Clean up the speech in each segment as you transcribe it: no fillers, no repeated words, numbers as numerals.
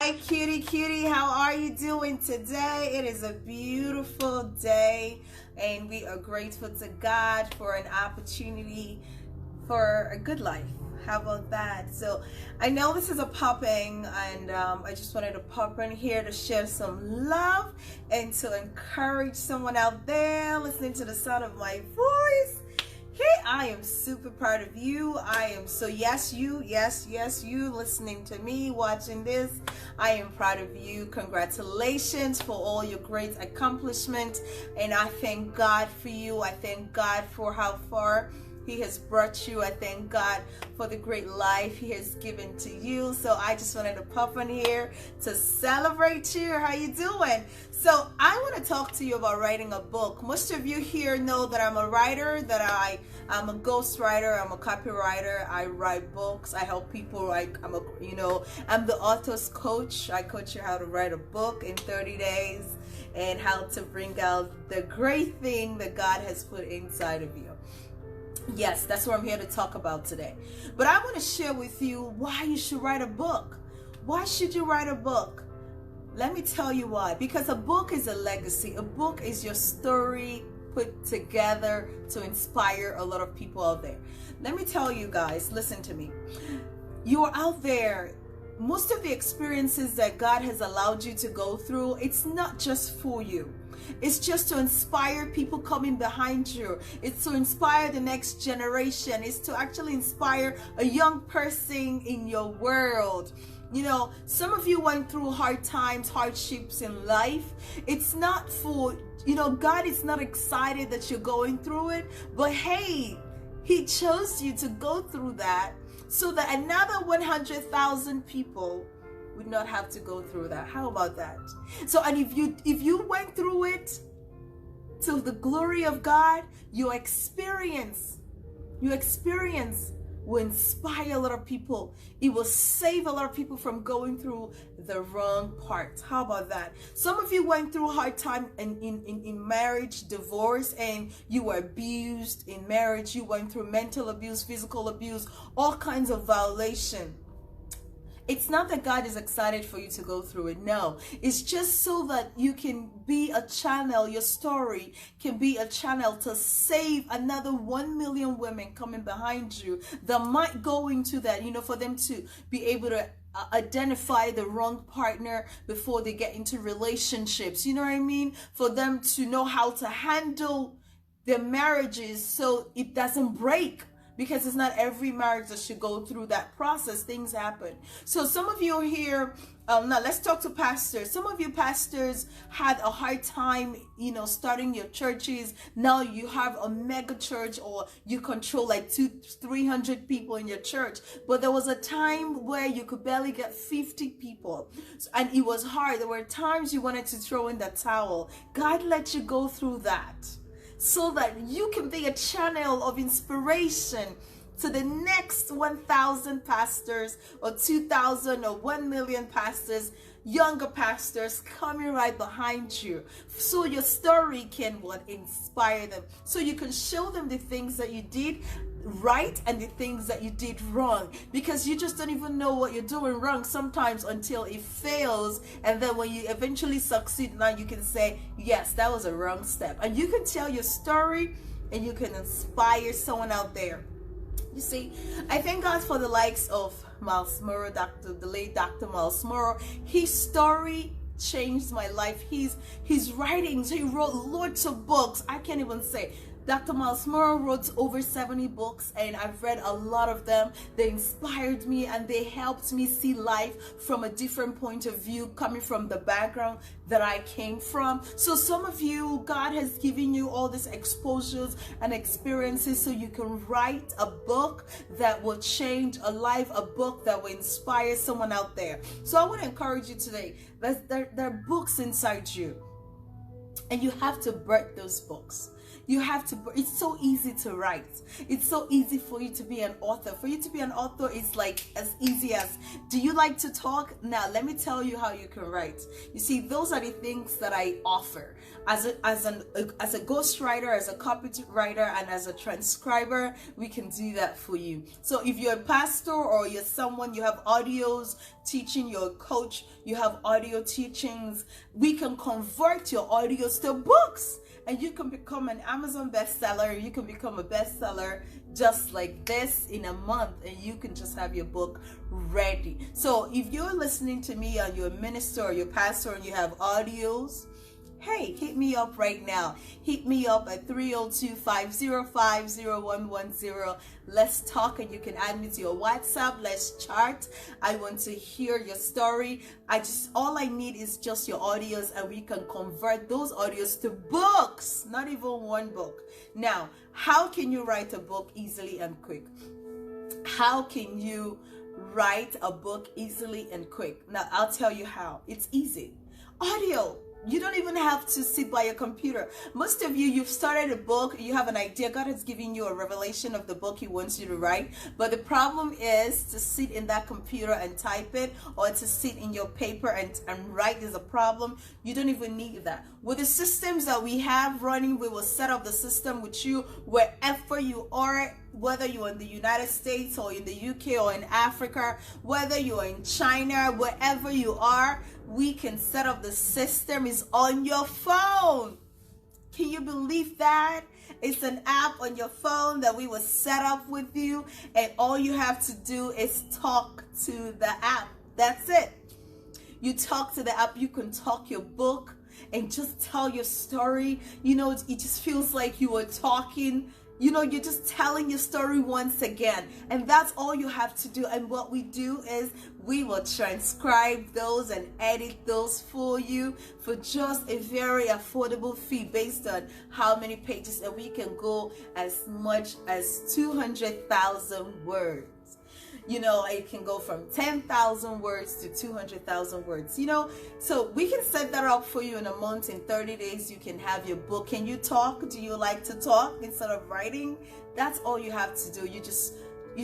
Hi, cutie, how are you doing today? It is a beautiful day, and we are grateful to God for an opportunity for a good life. How about that? So, I know this is a popping, and I just wanted to pop in here to share some love and to encourage someone out there listening to the sound of my voice. Hey, I am super proud of you. I am so, yes, you listening to me, watching this. I am proud of you. Congratulations for all your great accomplishments. And I thank God for you. I thank God for how far He has brought you. I thank God for the great life He has given to you. So I just wanted to pop in here to celebrate you. How you doing? So I want to talk to you about writing a book. Most of you here know that I'm a writer, that I'm a ghostwriter, I'm a copywriter. I write books. I help people. I'm the author's coach. I coach you how to write a book in 30 days and how to bring out the great thing that God has put inside of you. Yes, that's what I'm here to talk about today. But I want to share with you why you should write a book. Why should you write a book? Let me tell you why. Because a book is a legacy. A book is your story put together to inspire a lot of people out there. Let me tell you guys, listen to me. You are out there. Most of the experiences that God has allowed you to go through, it's not just for you. It's just to inspire people coming behind you. It's to inspire the next generation. It's to actually inspire a young person in your world. You know, some of you went through hard times, hardships in life. It's not for, God is not excited that you're going through it. But hey, He chose you to go through that so that another 100,000 people would not have to go through that. How about that? So, and if you went through it to the glory of God, your experience will inspire a lot of people. It will save a lot of people from going through the wrong part. How about that? Some of you went through a hard time in marriage, divorce, and you were abused in marriage. You went through mental abuse, physical abuse, all kinds of violation. It's not that God is excited for you to go through it. No, it's just so that you can be a channel, your story can be a channel to save another 1 million women coming behind you that might go into that, for them to be able to identify the wrong partner before they get into relationships. You know what I mean? For them to know how to handle their marriages so it doesn't break. Because it's not every marriage that should go through that process. Things happen. So some of you are here. Now let's talk to pastors. Some of you pastors had a hard time, starting your churches. Now you have a mega church, or you control like 200-300 people in your church. But there was a time where you could barely get 50 people. And it was hard. There were times you wanted to throw in the towel. God let you go through that, so that you can be a channel of inspiration to the next 1,000 pastors or 2,000 or 1 million pastors, younger pastors coming right behind you. So your story can inspire them. So you can show them the things that you did right and the things that you did wrong, because you just don't even know what you're doing wrong sometimes until it fails, and then when you eventually succeed, now you can say, yes, that was a wrong step, and you can tell your story and you can inspire someone out there. You see, I thank God for the likes of Myles Munroe, the late Dr. Myles Munroe. His story changed my life. His writings, he wrote lots of books. I can't even say. Dr. Myles Munroe wrote over 70 books, and I've read a lot of them. They inspired me and they helped me see life from a different point of view, coming from the background that I came from. So some of you, God has given you all these exposures and experiences so you can write a book that will change a life, a book that will inspire someone out there. So I want to encourage you today that there are books inside you, and you have to birth those books. You have to, it's so easy to write. It's so easy for you to be an author. For you to be an author is like as easy as, do you like to talk? Now, let me tell you how you can write. You see, those are the things that I offer. As a ghostwriter, as a copywriter, and as a transcriber, we can do that for you. So if you're a pastor or you're someone, you have audios teaching, you're a coach, you have audio teachings, we can convert your audios to books. And you can become an Amazon bestseller. You can become a bestseller just like this in a month, and you can just have your book ready. So if you're listening to me and you're a minister or you're a pastor and you have audios, hey, hit me up right now. Hit me up at 302-505-0110. Let's talk, and you can add me to your WhatsApp. Let's chat. I want to hear your story. All I need is just your audios, and we can convert those audios to books, not even one book. Now, how can you write a book easily and quick? How can you write a book easily and quick? Now, I'll tell you how. It's easy. Audio. You don't even have to sit by your computer. Most of you, you've started a book, you have an idea, God has given you a revelation of the book He wants you to write, but the problem is to sit in that computer and type it, or to sit in your paper and write is a problem. You don't even need that. With the systems that we have running, we will set up the system with you wherever you are, whether you're in the United States or in the UK or in Africa, whether you're in China, wherever you are, we can set up the system. Is on your phone. Can you believe that? It's an app on your phone that we will set up with you, and all you have to do is talk to the app. That's it. You talk to the app, you can talk your book and just tell your story. You know, it just feels like you were talking. You know, you're just telling your story once again, and that's all you have to do. And what we do is we will transcribe those and edit those for you for just a very affordable fee based on how many pages, and we can go as much as 200,000 words. You know, it can go from 10,000 words to 200,000 words, you know. So we can set that up for you in a month. In 30 days, you can have your book. Can you talk? Do you like to talk instead of writing? That's all you have to do. You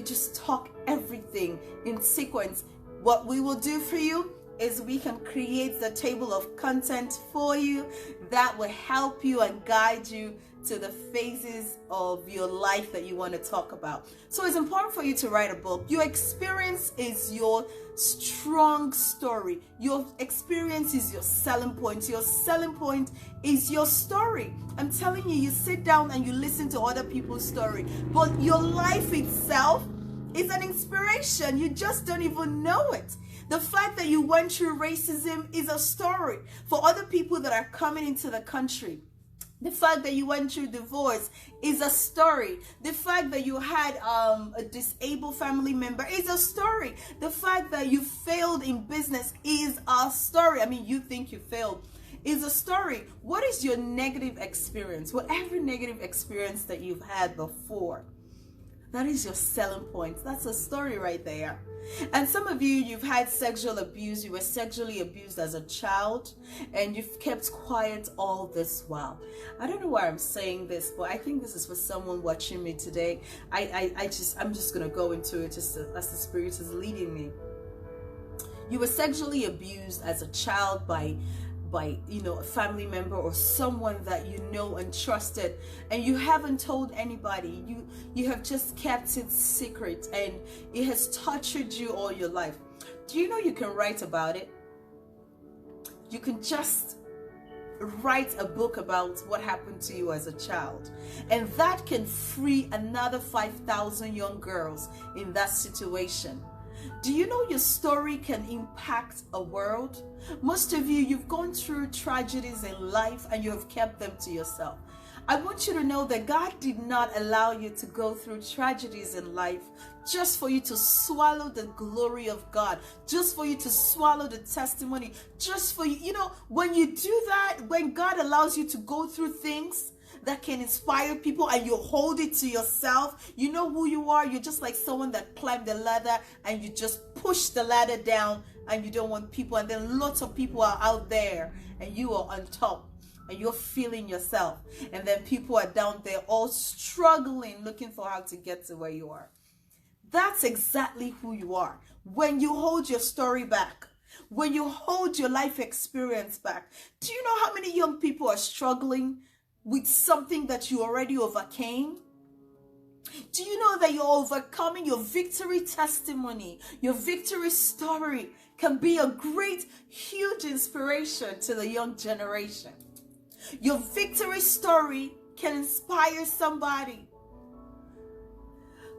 just talk everything in sequence. What we will do for you is we can create the table of content for you that will help you and guide you to the phases of your life that you want to talk about. So it's important for you to write a book. Your experience is your strong story. Your experience is your selling point. Your selling point is your story. I'm telling you, you sit down and you listen to other people's story, but your life itself is an inspiration. You just don't even know it. The fact that you went through racism is a story for other people that are coming into the country. The fact that you went through divorce is a story. The fact that you had a disabled family member is a story. The fact that you failed in business is a story. I mean, you think you failed is a story. What is your negative experience? Whatever negative experience that you've had before, that is your selling point. That's a story right there. And some of you, you've had sexual abuse. You were sexually abused as a child, and you've kept quiet all this while. I don't know why I'm saying this, but I think this is for someone watching me today. I'm just gonna go into it just as the Spirit is leading me. You were sexually abused as a child by a family member or someone that you know and trusted, and you haven't told anybody. You have just kept it secret, and it has tortured you all your life. Do you know you can write about it? You can just write a book about what happened to you as a child, and that can free another 5,000 young girls in that situation. Do you know your story can impact a world? Most of you, you've gone through tragedies in life and you have kept them to yourself. I want you to know that God did not allow you to go through tragedies in life just for you to swallow the glory of God, just for you to swallow the testimony, just for you. You know, when you do that, when God allows you to go through things that can inspire people and you hold it to yourself, you know who you are. You're just like someone that climbed the ladder and you just push the ladder down, and you don't want people, and then lots of people are out there and you are on top. and you're feeling yourself, and then people are down there all struggling, looking for how to get to where you are. That's exactly who you are. When you hold your story back, when you hold your life experience back, do you know how many young people are struggling with something that you already overcame? Do you know that you're overcoming? Your victory testimony, your victory story can be a great, huge inspiration to the young generation. Your victory story can inspire somebody.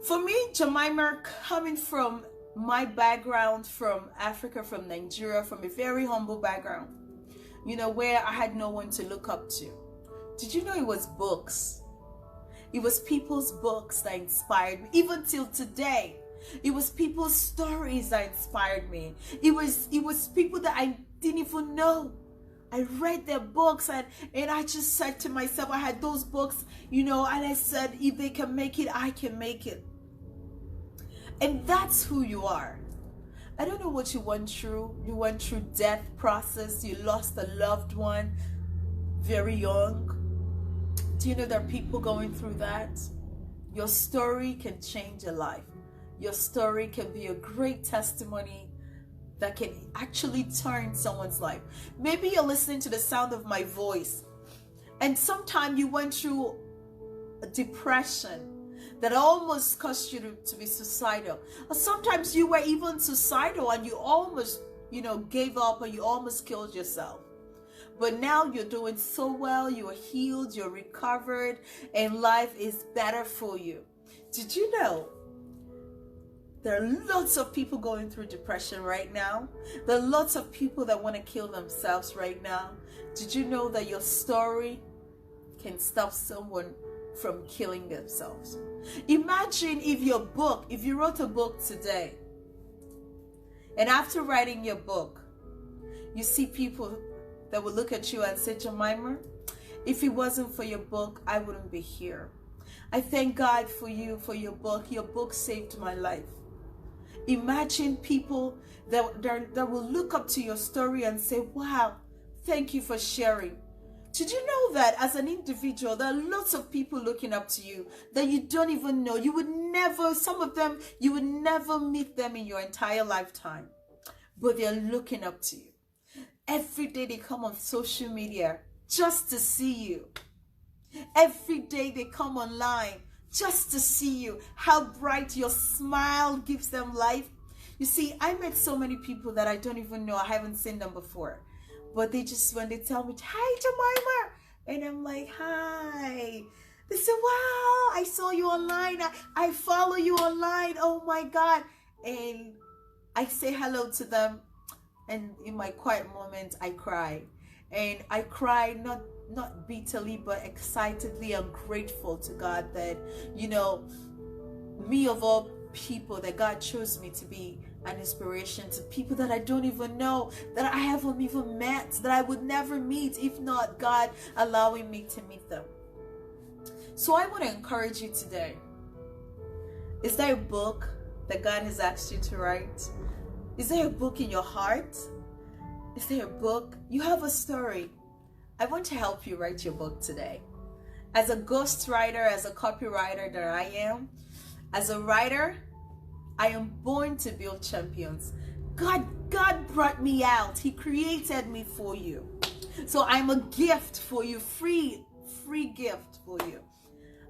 For me, Jemima, coming from my background, from Africa, from Nigeria, from a very humble background, where I had no one to look up to. Did you know it was books? It was people's books that inspired me. Even till today, it was people's stories that inspired me. It was people that I didn't even know. I read their books and I just said to myself, I had those books, and I said, if they can make it, I can make it. And that's who you are. I don't know what you went through. You went through death process. You lost a loved one very young. Do you know there are people going through that? Your story can change a life. Your story can be a great testimony that can actually turn someone's life. Maybe you're listening to the sound of my voice, and sometime you went through a depression that almost caused you to be suicidal. Or sometimes you were even suicidal and you almost, gave up, and you almost killed yourself. But now you're doing so well, you're healed, you're recovered, and life is better for you. Did you know there are lots of people going through depression right now? There are lots of people that want to kill themselves right now. Did you know that your story can stop someone from killing themselves? Imagine if you wrote a book today, and after writing your book, you see people that will look at you and say, Jemima, if it wasn't for your book, I wouldn't be here. I thank God for you, for your book. Your book saved my life. Imagine people that will look up to your story and say, wow, thank you for sharing. Did you know that as an individual, there are lots of people looking up to you that you don't even know? Some of them, you would never meet them in your entire lifetime, but they're looking up to you. Every day they come on social media just to see you. Every day they come online just to see you. How bright your smile gives them life. You see, I met so many people that I don't even know. I haven't seen them before. But when they tell me, hi, Jemima, and I'm like, hi. They say, wow, I saw you online. I follow you online. Oh my God. And I say hello to them. And in my quiet moment, I cry. And I cry not bitterly, but excitedly and grateful to God that, me of all people, that God chose me to be an inspiration to people that I don't even know, that I haven't even met, that I would never meet if not God allowing me to meet them. So I want to encourage you today. Is there a book that God has asked you to write? Is there a book in your heart? Is there a book? You have a story. I want to help you write your book today. As a ghostwriter, as a copywriter that I am, as a writer, I am born to build champions. God brought me out. He created me for you. So I'm a gift for you, free gift for you.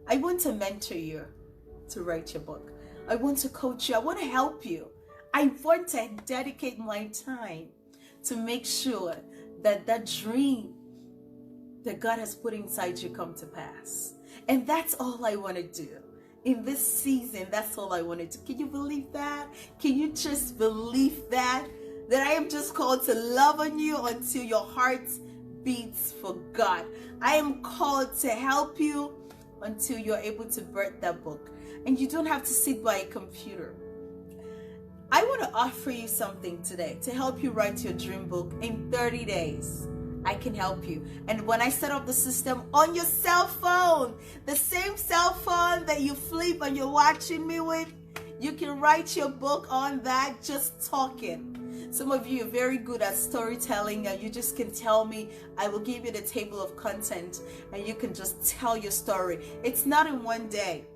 I want to mentor you to write your book. I want to coach you. I want to help you. I want to dedicate my time to make sure that that dream that God has put inside you come to pass. And that's all I want to do. In this season, that's all I want to do. Can you believe that? Can you just believe that? That I am just called to love on you until your heart beats for God. I am called to help you until you're able to birth that book. And you don't have to sit by a computer. I want to offer you something today to help you write your dream book in 30 days. I can help you. And when I set up the system on your cell phone, the same cell phone that you flip and you're watching me with, you can write your book on that just talking. Some of you are very good at storytelling, and you just can tell me. I will give you the table of content, and you can just tell your story. It's not in one day.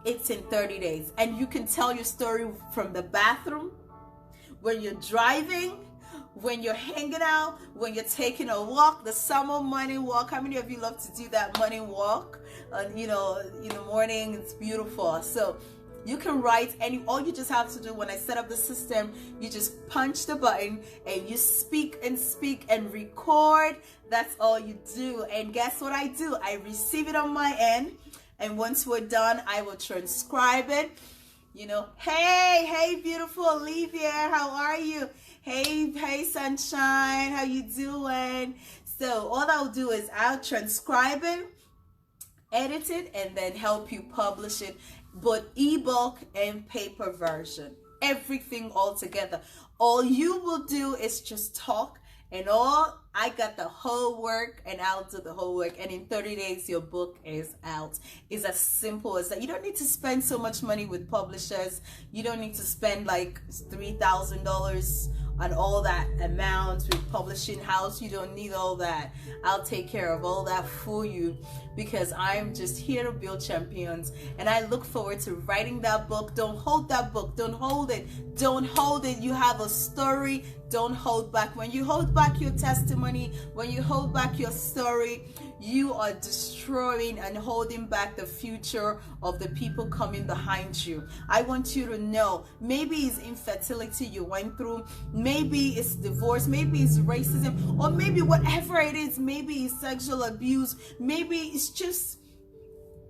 It's in 30 days. And you can tell your story from the bathroom, when you're driving, when you're hanging out, when you're taking a walk, the summer morning walk. How many of you love to do that morning walk? In the morning, it's beautiful. So you can write all you just have to do, when I set up the system, you just punch the button and you speak and record. That's all you do. And guess what I do? I receive it on my end. And once we're done, I will transcribe it. Hey, beautiful Olivia, how are you? Hey, sunshine, how you doing? So all I'll do is I'll transcribe it, edit it, and then help you publish it, both ebook and paper version, everything all together. All you will do is just talk, and I got the whole work, and I'll do the whole work, and in 30 days your book is out. It's as simple as that. You don't need to spend so much money with publishers. You don't need to spend like $3,000 on all that amount with publishing house. You don't need all that. I'll take care of all that for you, because I'm just here to build champions, and I look forward to writing that book. Don't hold that book. Don't hold it. You have a story. Don't hold back. When you hold back your testimony, when you hold back your story, you are destroying and holding back the future of the people coming behind you. I want you to know, maybe it's infertility you went through, maybe it's divorce, maybe it's racism, or maybe whatever it is, maybe it's sexual abuse, maybe it's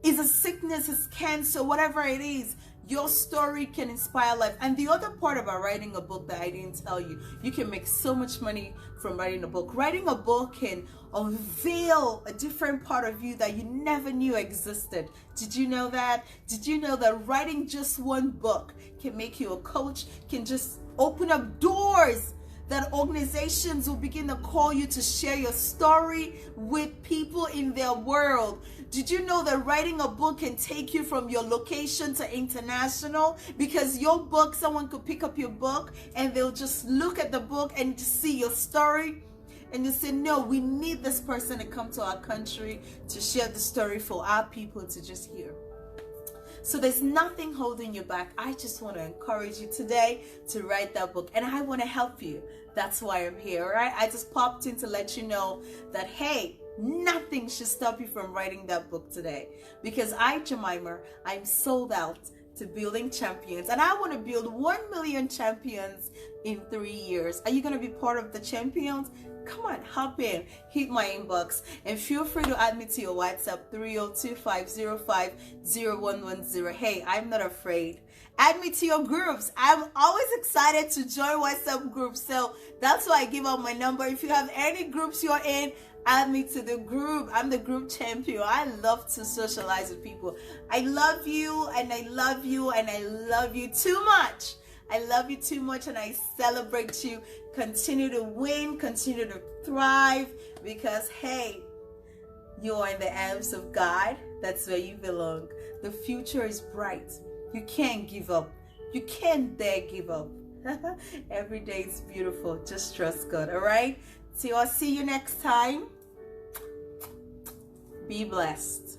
a sickness, it's cancer, whatever it is. Your story can inspire life. And the other part about writing a book that I didn't tell you, you can make so much money from writing a book. Writing a book can unveil a different part of you that you never knew existed. Did you know that? Did you know that writing just one book can make you a coach, can just open up doors that organizations will begin to call you to share your story with people in their world? Did you know that writing a book can take you from your location to international? Because your book, someone could pick up your book and they'll just look at the book and just see your story, and you say, no, we need this person to come to our country to share the story for our people to just hear. So there's nothing holding you back. I just want to encourage you today to write that book, and I want to help you. That's why I'm here, all right? I just popped in to let you know that, hey, nothing should stop you from writing that book today, because Jemima, I'm sold out to building champions, and I want to build 1 million champions in 3 years. Are you going to be part of the champions? Come on, hop in, hit my inbox, and feel free to add me to your WhatsApp 302-505-0110. Hey, I'm not afraid. Add me to your groups. I'm always excited to join WhatsApp groups, so that's why I give out my number. If you have any groups you're in, add me to the group. I'm the group champion. I love to socialize with people. I love you, and I love you, and I love you too much. I love you too much, and I celebrate you. Continue to win, continue to thrive, because, hey, you are in the arms of God. That's where you belong. The future is bright. You can't give up. You can't dare give up. Every day is beautiful. Just trust God, all right? So I'll see you next time. Be blessed.